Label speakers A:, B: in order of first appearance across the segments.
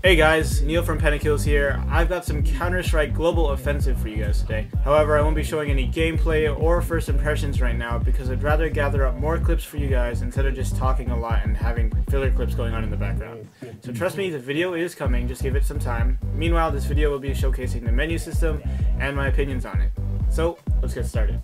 A: Hey guys, Neil from Pentakills here. I've got some Counter-Strike Global Offensive for you guys today. However, I won't be showing any gameplay or first impressions right now because I'd rather gather up more clips for you guys instead of just talking a lot and having filler clips going on in the background. So trust me, the video is coming, just give it some time. Meanwhile, this video will be showcasing the menu system and my opinions on it. So, let's get started.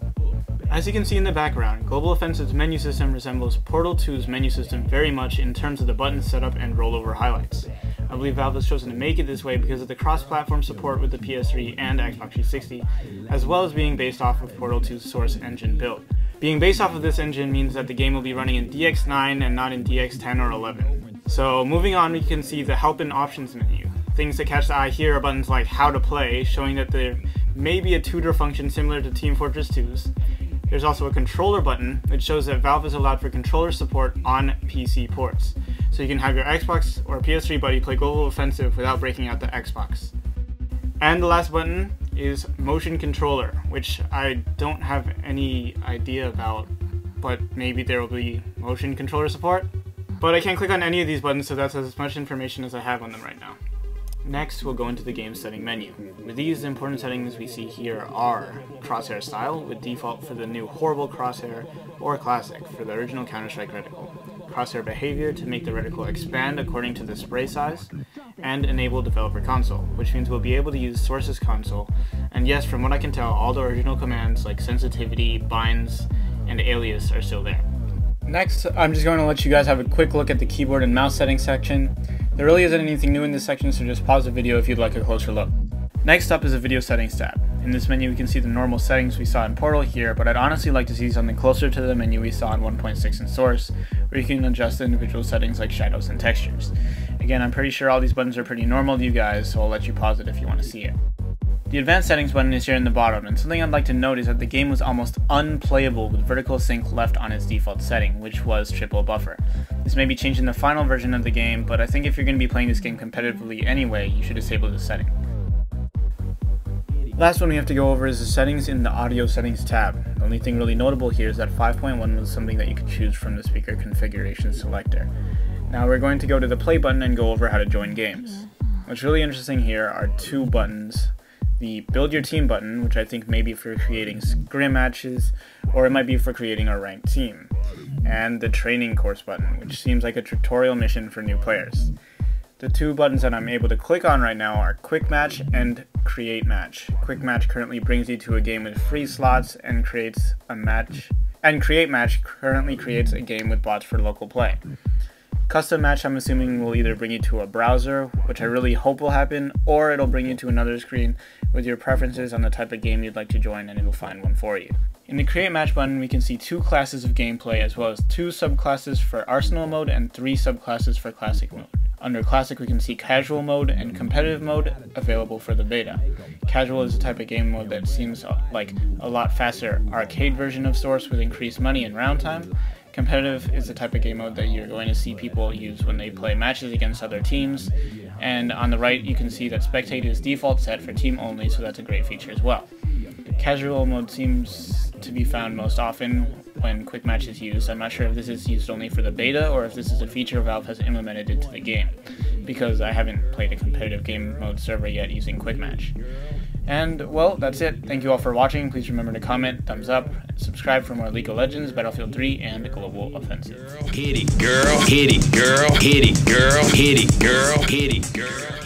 A: As you can see in the background, Global Offensive's menu system resembles Portal 2's menu system very much in terms of the button setup and rollover highlights. I believe Valve has chosen to make it this way because of the cross-platform support with the PS3 and Xbox 360, as well as being based off of Portal 2's source engine build. Being based off of this engine means that the game will be running in DX9 and not in DX10 or 11. So moving on, we can see the help and options menu. Things that catch the eye here are buttons like how to play, showing that there may be a tutor function similar to Team Fortress 2's. There's also a controller button, which shows that Valve has allowed for controller support on PC ports. So you can have your Xbox or PS3 buddy play Global Offensive without breaking out the Xbox. And the last button is Motion Controller, which I don't have any idea about, but maybe there will be motion controller support. But I can't click on any of these buttons, so that's as much information as I have on them right now. Next, we'll go into the game setting menu. With these, the important settings we see here are crosshair style, with default for the new horrible crosshair, or classic for the original Counter-Strike reticle. Crosshair behavior to make the reticle expand according to the spray size, and enable developer console, which means we'll be able to use sources console. And yes, from what I can tell, all the original commands like sensitivity, binds, and alias are still there. Next, I'm just going to let you guys have a quick look at the keyboard and mouse settings section. There really isn't anything new in this section, so just pause the video if you'd like a closer look. Next up is the video settings tab. In this menu we can see the normal settings we saw in Portal here, but I'd honestly like to see something closer to the menu we saw in 1.6 in Source, where you can adjust the individual settings like shadows and textures. Again, I'm pretty sure all these buttons are pretty normal to you guys, so I'll let you pause it if you want to see it. The advanced settings button is here in the bottom, and something I'd like to note is that the game was almost unplayable with vertical sync left on its default setting, which was triple buffer. This may be changed in the final version of the game, but I think if you're going to be playing this game competitively anyway, you should disable this setting. Last one we have to go over is the settings in the audio settings tab. The only thing really notable here is that 5.1 was something that you could choose from the speaker configuration selector. Now we're going to go to the play button and go over how to join games. What's really interesting here are two buttons. The build your team button, which I think may be for creating scrim matches, or it might be for creating a ranked team. And the training course button, which seems like a tutorial mission for new players. The two buttons that I'm able to click on right now are Quick Match and Create Match. Quick Match currently brings you to a game with free slots and creates a match, and Create Match currently creates a game with bots for local play. Custom Match, I'm assuming, will either bring you to a browser, which I really hope will happen, or it'll bring you to another screen with your preferences on the type of game you'd like to join, and it'll find one for you. In the Create Match button, we can see two classes of gameplay, as well as two subclasses for Arsenal mode and three subclasses for Classic mode. Under Classic, we can see Casual mode and Competitive mode available for the beta. Casual is a type of game mode that seems like a lot faster arcade version of Source with increased money and round time. Competitive is the type of game mode that you're going to see people use when they play matches against other teams. And on the right, you can see that Spectate is default set for team only, so that's a great feature as well. Casual mode seems to be found most often when Quick Match is used. I'm not sure if this is used only for the beta or if this is a feature Valve has implemented into the game, because I haven't played a competitive game mode server yet using Quick Match. And, well, that's it. Thank you all for watching. Please remember to comment, thumbs up, and subscribe for more League of Legends, Battlefield 3, and Global Offensive.
B: Hit it, girl. Hit it, girl. Hit it, girl. Hit it, girl. Hit it, girl.